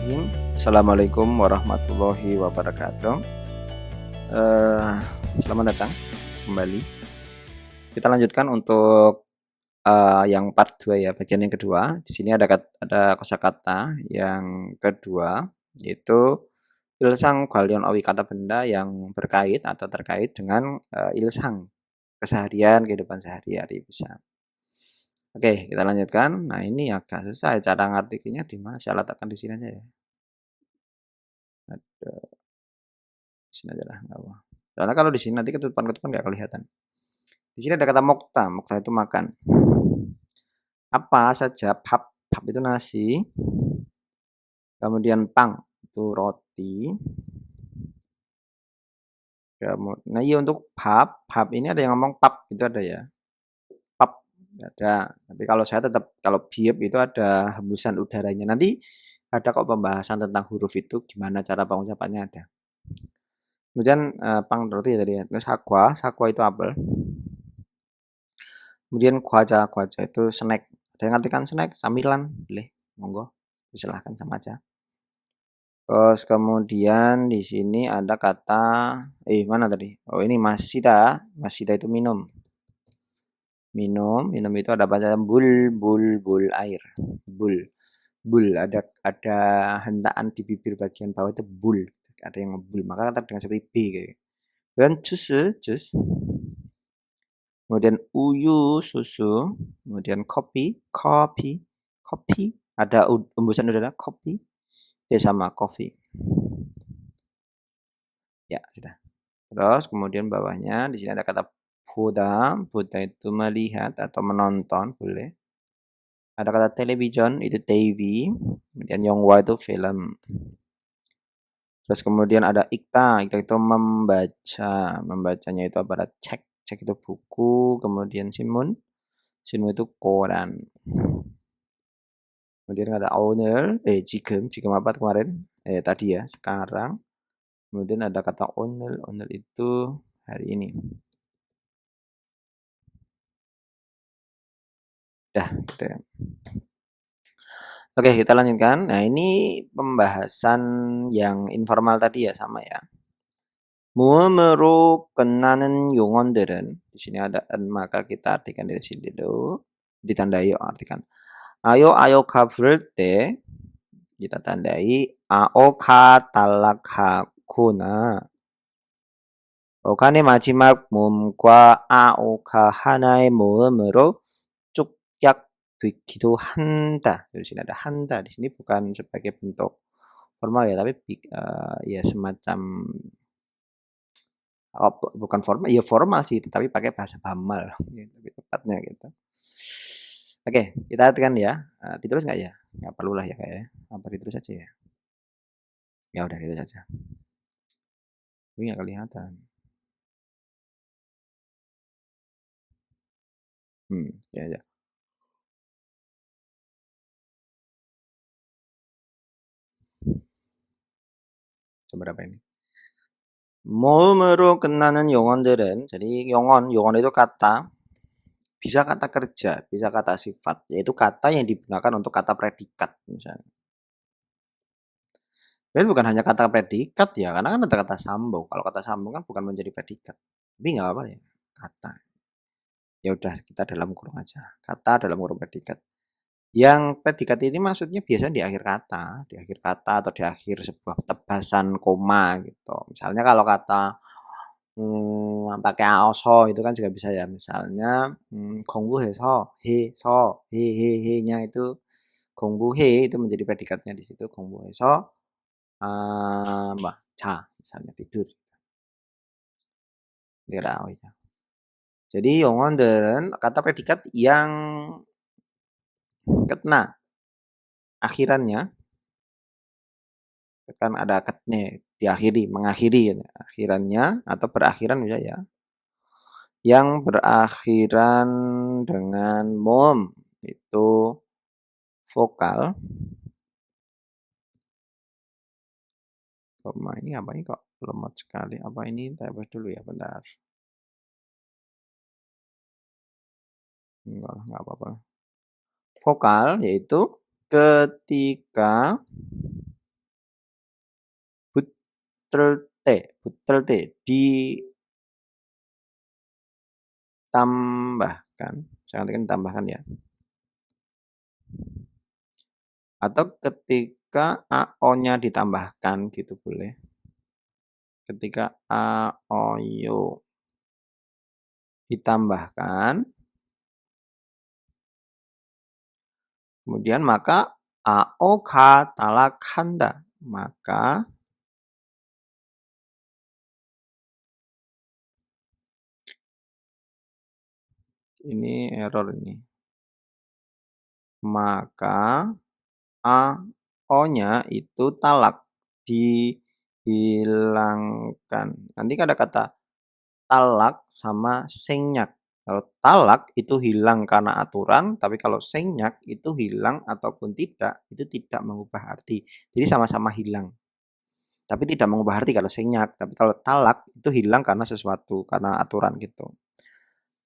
Bismillahirrahmanirrahim. Assalamualaikum warahmatullahi wabarakatuh. Eh, Selamat datang kembali. Kita lanjutkan untuk yang part 2 ya, bagian yang kedua. Di sini ada kosakata yang kedua, yaitu ilsang gwalion owi kata benda yang berkait atau terkait dengan ilsang keseharian, kehidupan sehari-hari bisa. Oke, kita lanjutkan. Nah, ini agak susah cara ngartikinnya di mana? Saya letakkan di sini aja ya. Ada di sini aja lah, nggak apa. Soalnya kalau di sini nanti ketutupan-ketutupan nggak kelihatan. Di sini ada kata mokta, mokta itu makan. Apa saja, pap itu nasi, kemudian pang itu roti. Nah iya untuk pap ini ada yang ngomong pap itu ada ya, pap ada. Tapi kalau saya tetap kalau biep itu ada hembusan udaranya. Nanti ada kok pembahasan tentang huruf itu gimana cara pengucapannya ada. Kemudian pang roti tadi ya. Terus sakwa itu apel. Kemudian kuaca itu snack. Ada yang ngartikan snack, samilan, boleh, monggo, silahkan sama aja. Terus kemudian di sini ada kata, mana tadi? Oh ini masida, masida itu minum. Minum itu ada baca bul air, bul ada hentaan di bibir bagian bawah itu bul, ada yang ngebul, maka terdengar seperti b kayak. Dan jus, kemudian uyu susu, kemudian kopi, ada hembusan udara kopi, sama coffee. Ya sudah. Terus kemudian bawahnya di sini ada kata buta itu melihat atau menonton boleh. Ada kata television itu TV, kemudian yongwa itu film. Terus kemudian ada ikta itu membacanya itu apa? Cek itu buku, kemudian sinmun itu koran. Kemudian ada owner, jikem apa kemarin? Tadi ya, sekarang. Kemudian ada kata owner itu hari ini. Dah, gitu ya. Oke, kita lanjutkan. Nah, ini pembahasan yang informal tadi ya, sama ya. 무음으로 끝나는 용언들은 di sini ada maka kita artikan dari sini dulu. Ditandai artikan. Ayo bu를 때 kita tandai aoka talak하거나 오칸의 마지막 모음과 아오카 하나의 모음으로 쭉약 되기도 한다. Di sini ada handa. Di sini bukan sebagai bentuk formal ya, tapi ya semacam bukan formal, ya formal sih, tetapi pakai bahasa Bamal, lebih tepatnya gitu. Oke, kita artikan ya. Ditulis nggak ya? Nggak perlu lah ya kayaknya. Apa ditulis aja ya? Ya udah ditulis aja. Ini nggak kelihatan. Ya. Coba berapa ini? 모음으로 끝나는 용언들은 jadi 용언 itu kata, bisa kata kerja, bisa kata sifat, yaitu kata yang digunakan untuk kata predikat misalnya. Dan bukan hanya kata predikat ya, karena kan ada kata sambung. Kalau kata sambung kan bukan menjadi predikat. Tapi nggak apa ya, kata. Ya udah kita dalam kurung aja. Kata dalam kurung predikat. Yang predikat ini maksudnya biasanya di akhir kata atau di akhir sebuah tebasan koma gitu. Misalnya kalau kata pakai aoso itu kan juga bisa ya. Misalnya 공부해서 해 nya itu 공부해 itu menjadi predikatnya di situ 공부해서 misalnya tidur. Jadi 영어들은 kata predikat yang kena akhirannya kan ada ketnya diakhiri, mengakhiri akhirannya atau berakhiran ya. Yang berakhiran dengan mom itu vokal. Ini apa ini kok lemot sekali? Apa ini? Tebas dulu ya, bentar. Enggak apa-apa. Vokal yaitu ketika 붙을 때 ditambahkan, saya nantikan ditambahkan ya. Atau ketika AO-nya ditambahkan gitu boleh. Ketika AOYO ditambahkan, kemudian maka AO가 탈락한다. Maka ini error ini. Maka AO-nya itu talak, dihilangkan. Nanti ada kata talak sama senyak. Kalau talak itu hilang karena aturan, tapi kalau senyak itu hilang ataupun tidak, itu tidak mengubah arti. Jadi sama-sama hilang. Tapi tidak mengubah arti kalau senyak. Tapi kalau talak itu hilang karena sesuatu, karena aturan gitu.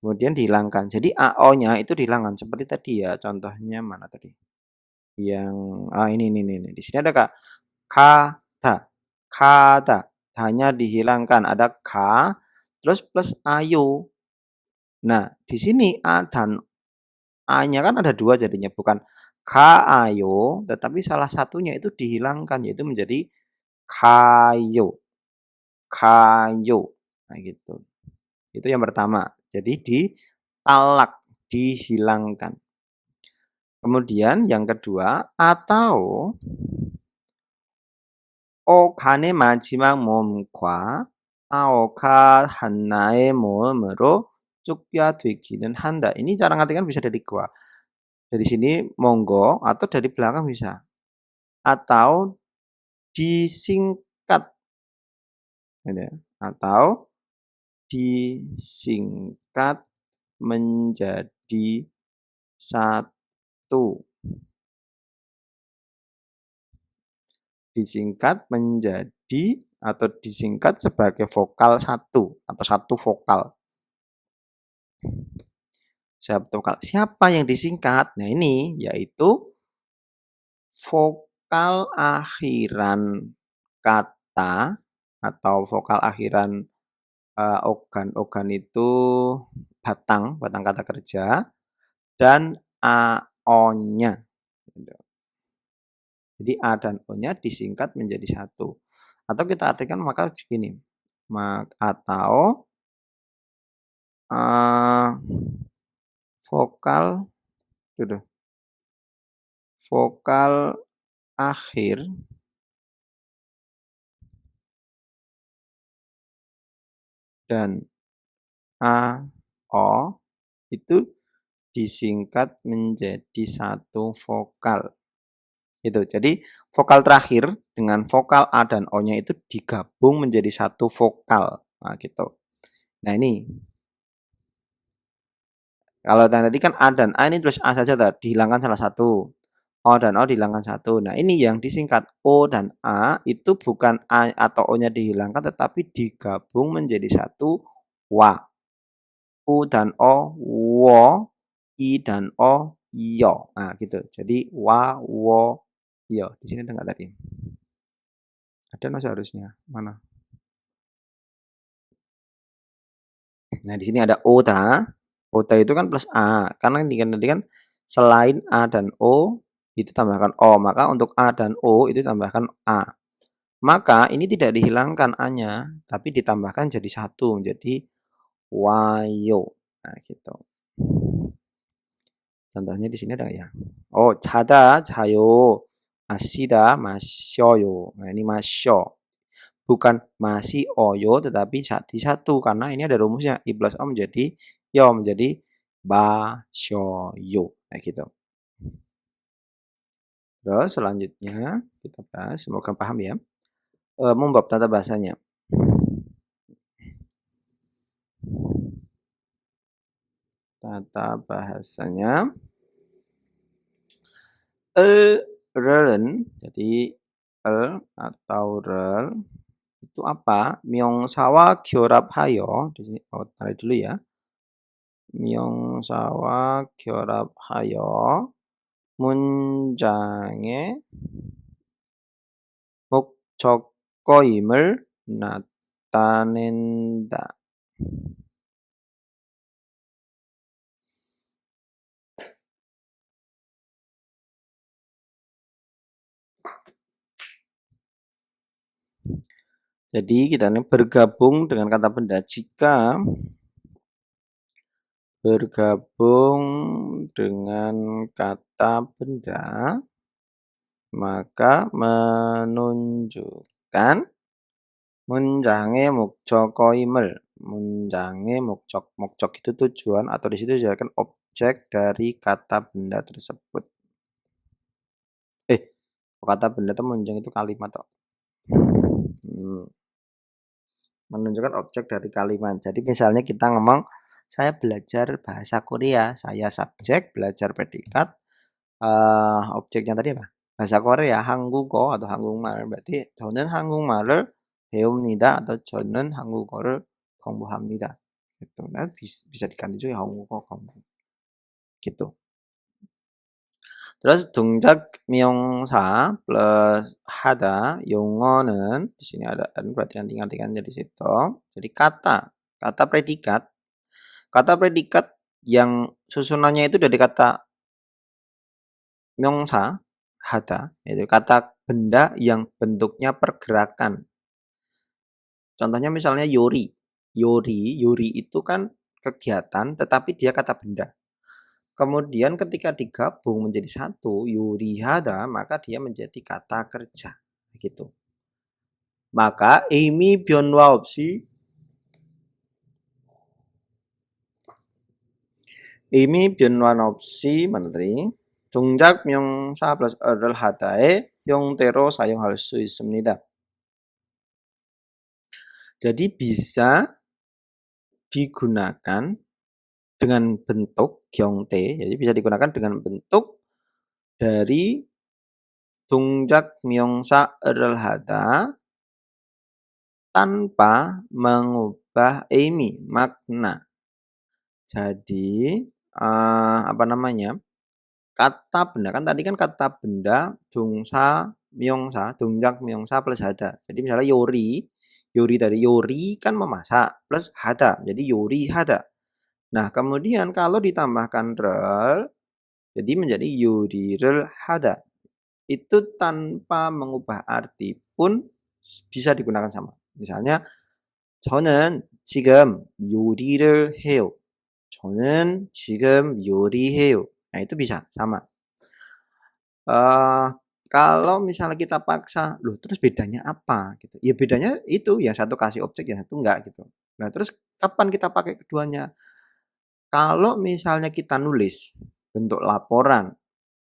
Kemudian dihilangkan. Jadi AO-nya itu dihilangkan. Seperti tadi ya, contohnya mana tadi? Yang ini. Di sini ada kata. Kata. Hanya dihilangkan. Ada ka, terus plus ayo. Nah, di sini A dan A-nya kan ada dua jadinya, bukan ka ayo, tetapi salah satunya itu dihilangkan, yaitu menjadi kayo. Kayo. Nah, gitu. Itu yang pertama. Jadi ditalak, dihilangkan. Kemudian yang kedua, atau 오간의 마지막 몸과 아오가 하나의 몸으로 쫓겨되기는 한다. Ini cara ngartikan bisa dari gua. Dari sini monggo atau dari belakang bisa. Atau disingkat. Atau disingkat menjadi satu. Disingkat menjadi atau disingkat sebagai vokal satu atau satu vokal. Siapa yang disingkat? Nah ini yaitu vokal akhiran kata atau vokal akhiran organ itu batang kata kerja dan AO-nya. Jadi A dan O-nya disingkat menjadi satu. Atau kita artikan maka segini. Atau vokal akhir dan AO itu disingkat menjadi satu vokal. Itu. Jadi vokal terakhir dengan vokal A dan O-nya itu digabung menjadi satu vokal. Nah, gitu. Nah, ini. Kalau tadi kan A dan A ini tulis A saja dihilangkan salah satu. O dan O dihilangkan satu. Nah, ini yang disingkat O dan A itu bukan A atau O-nya dihilangkan tetapi digabung menjadi satu wa. U dan O, wo, I dan O, yo. Nah, gitu. Jadi wa, wo, yo. Di sini ada nggak tadi? Ada no seharusnya. Mana? Nah, di sini ada ota. Ota itu kan plus A. Karena tadi kan selain A dan O itu tambahkan O. Maka untuk A dan O itu tambahkan A. Maka ini tidak dihilangkan A-nya, tapi ditambahkan jadi satu, menjadi wayo. Nah, gitu. Contohnya di sini ada ya. Oh, 자다, 자요. 마시다, 마셔요. Nah, ini masyo. Bukan masih oyo, tetapi di satu. Karena ini ada rumusnya. I plus O menjadi yo, menjadi basyoyo. Nah, gitu. Terus selanjutnya kita bahas. Semoga paham ya. Membab tata bahasanya. Tata bahasanya. Relen, jadi atau rel itu apa? Myongsawa 결합하여. Di sini tarik dulu ya. myongsawa 결합하여 문장의 목적어임을 natanenda. Jadi kita ini bergabung dengan kata benda. Jika bergabung dengan kata benda, maka menunjukkan 문장의 목적어임을. 문장의 목적. 목적 itu tujuan atau di situ disebutkan objek dari kata benda tersebut. Kata benda itu munjang itu kalimat toh. Menunjukkan objek dari kalimat. Jadi misalnya kita ngomong saya belajar bahasa Korea, saya subjek, belajar predikat, objeknya tadi apa? bahasa Korea, 한국어 atau 한국말. berarti 저는 한국말을 배웁니다 atau 저는 한국어를 공부합니다. gitu. Nah, bisa diganti juga 한국어 공부. gitu. Terus 동작 명사 plus 하다 용어는 di sini ada berarti ganti-gantikannya di situ. Jadi kata predikat. Kata predikat yang susunannya itu dari kata 명사 hada, yaitu kata benda yang bentuknya pergerakan. Contohnya misalnya yori. Yori itu kan kegiatan tetapi dia kata benda. Kemudian ketika digabung menjadi satu, yori hada, maka dia menjadi kata kerja. Begitu. Maka Amy 변화 없이 mana tadi? 동작 명사 plus 를 하다의 형태로 사용할 수 있습니다. Jadi bisa digunakan dengan bentuk gyongte, jadi bisa digunakan dengan bentuk dari 동작 명사 를 하다 tanpa mengubah makna. Jadi apa namanya? Kata benda kan tadi kan kata benda 동사 명사, 동작 명사 plus hada. Jadi misalnya yori dari yori kan memasak plus hada. Jadi yori hada. Nah, kemudian kalau ditambahkan rel jadi menjadi yuri를 hada. Itu tanpa mengubah arti pun bisa digunakan sama. Misalnya 저는 지금 요리를 해요. 저는 지금 요리해요. Nah, itu bisa sama. Kalau misalnya kita paksa, loh terus bedanya apa gitu. Ya bedanya itu, yang satu kasih objek, yang satu enggak gitu. Nah, terus kapan kita pakai keduanya? Kalau misalnya kita nulis bentuk laporan,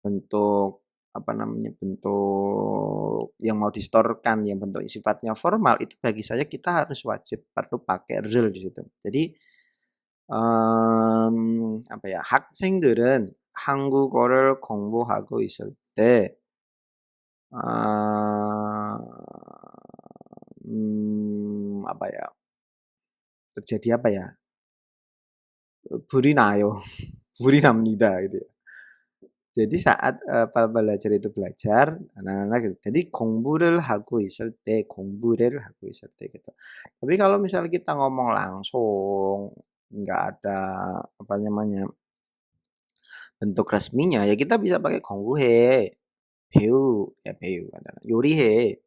bentuk apa namanya? Bentuk yang mau distorkan, yang bentuk sifatnya formal, itu bagi saya kita harus wajib perlu pakai rel di situ. Jadi apa ya? 학생들은 한국어를 공부하고 있을 때 apa ya? Terjadi apa ya? 불이 나요. 불이 납니다 gitu ya. Jadi saat belajar itu belajar, anak-anak gitu. Jadi 공부를 하고 있을 때, 공부를 하고 있을 때 gitu. Tapi kalau misalnya kita ngomong langsung, nggak ada apa namanya bentuk resminya, ya kita bisa pakai 공부해, 배우, ya 배우, 요리해,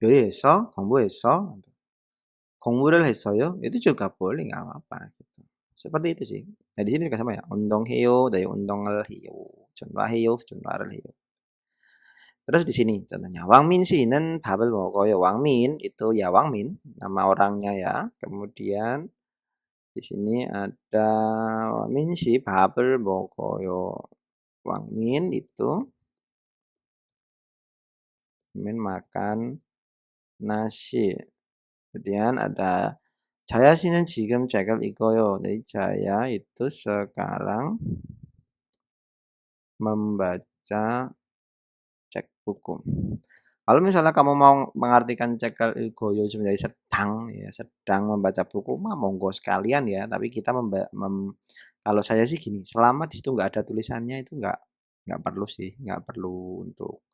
요리했어, 공부했어, 공부를 했어요, itu juga boleh nggak apa-apa. Gitu. Seperti itu sih. Nah, di sini juga sama ya. 운동해요 dari 운동을 해요. 전화해요, 전화를 해요. Terus di sini contohnya 왕민 씨는 밥을 먹어요. 왕민 itu ya 왕민 nama orangnya ya. Kemudian di sini ada 왕민 씨 밥을 먹어요. 왕민 itu min makan nasi. Kemudian ada Jaya 씨는 지금 책을 읽어요. Jadi Jaya itu sekarang membaca cek buku. Kalau misalnya kamu mau mengartikan cekel ilgoyo menjadi sedang, ya sedang membaca buku, mah monggo sekalian ya. Tapi kita kalau saya sih gini, selama di situ nggak ada tulisannya itu nggak perlu sih, nggak perlu untuk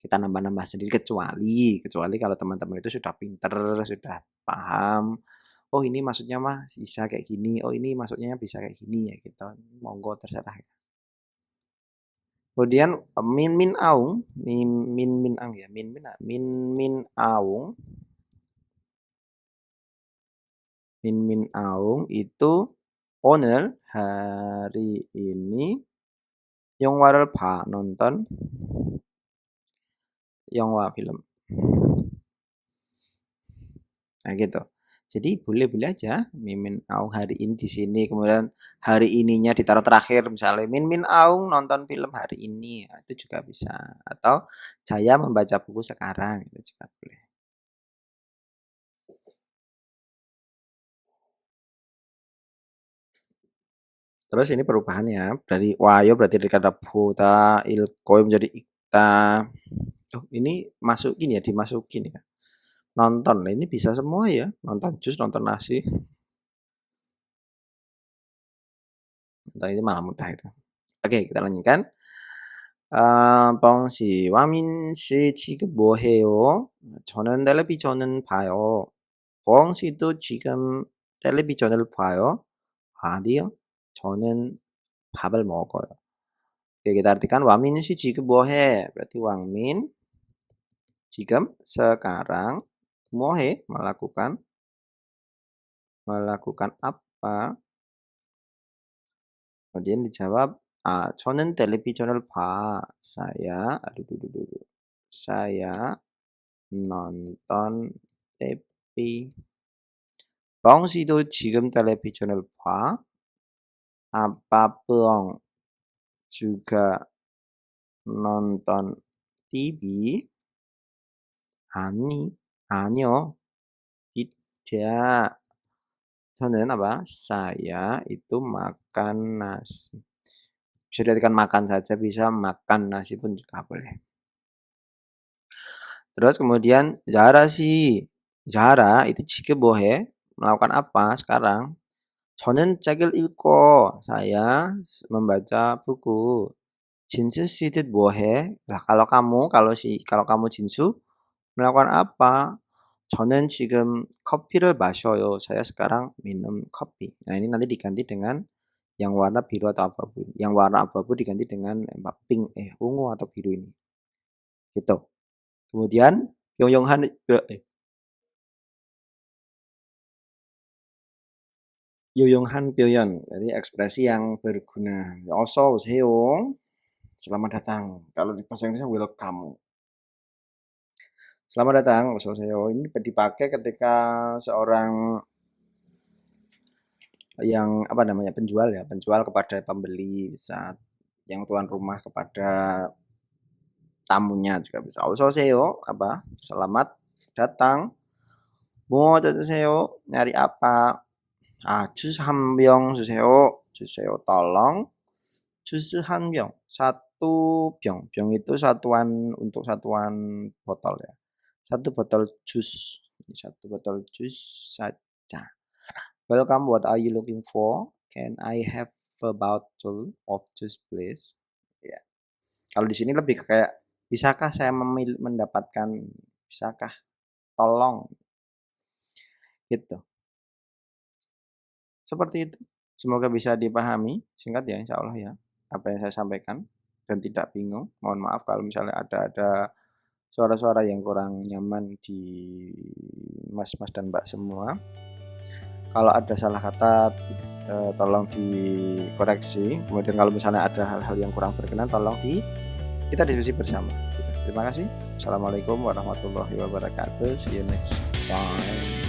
kita nambah-nambah sendiri kecuali kalau teman-teman itu sudah pinter, sudah paham, "Oh ini maksudnya mah bisa kayak gini, oh ini maksudnya bisa kayak gini," ya gitu. Monggo terserah ya. Kemudian, min min aung, min min ang ya, min min aung, min min aung itu o늘 hari ini 영화를 nonton 영화 film. Nah gitu. Jadi boleh-boleh aja mimin aung hari ini di sini, kemudian hari ininya ditaruh terakhir misalnya min min aung nonton film hari ini, nah, itu juga bisa. Atau saya membaca buku sekarang, itu juga boleh. Terus ini perubahannya dari wayo berarti dari kata buta, ilkoi menjadi ikta. Oh, ini masukin ya, dimasukin ya. Nonton, nah ini bisa semua ya. Nonton jus, nonton nasi. Nah, ini malah mudah itu. Oke, kita lanjutkan. 뻥씨, 와민씨 지금 뭐 해요? 저는 텔레비전은 봐요. 뻥씨도 지금 텔레비전을 봐요? 아니요, 저는 밥을 먹어요. Oke, kita artikan 와민씨 지금 뭐 해? berarti Wangmin 지금 sekarang, 뭐 해? melakukan apa? Kemudian dijawab, 저는 텔레비전을 봐. saya nonton TV. 뻥씨도 지금 텔레비전을 봐. apa Beong juga nonton TV? 아니요, tidak. 저는 apa? Saya itu makan nasi. Bisa diartikan makan saja, bisa makan nasi pun juga boleh. Terus kemudian Zara itu jika bohe melakukan apa sekarang? 저는 책을 읽고, saya membaca buku. 진수 씨도 뭐해? Lah kalau kamu Jinsu melakukan apa? 저는 지금 커피를 마셔요. Saya sekarang minum kopi. Nah, ini nanti diganti dengan yang warna biru atau abu-abu. Yang warna abu-abu diganti dengan pink, ungu atau biru ini. Gitu. Kemudian 용용한 표현, jadi ekspresi yang berguna. 어서 오세요. Selamat datang. Kalau di bahasa Inggrisnya welcome. Selamat datang, 어서 오세요. Ini dipakai ketika seorang yang penjual kepada pembeli, bisa yang tuan rumah kepada tamunya juga bisa. 어서 오세요, selamat datang. 뭐 드세요? nyari apa? 주스 한 병 주세요. tolong. 주스 한 병, satu 병. 병 itu satuan untuk satuan botol ya. Satu botol jus saja. Welcome, what are you looking for? Can I have a bottle of juice please? Ya. Kalau di sini lebih kayak, bisakah saya mendapatkan, bisakah? Tolong. Gitu. Seperti itu. Semoga bisa dipahami. Singkat ya, insya Allah ya, apa yang saya sampaikan, dan tidak bingung. Mohon maaf kalau misalnya ada suara-suara yang kurang nyaman di mas-mas dan mbak semua. Kalau ada salah kata, tolong dikoreksi. Kemudian kalau misalnya ada hal-hal yang kurang berkenan, tolong kita diskusi bersama. Terima kasih. Assalamualaikum warahmatullahi wabarakatuh. See you next time.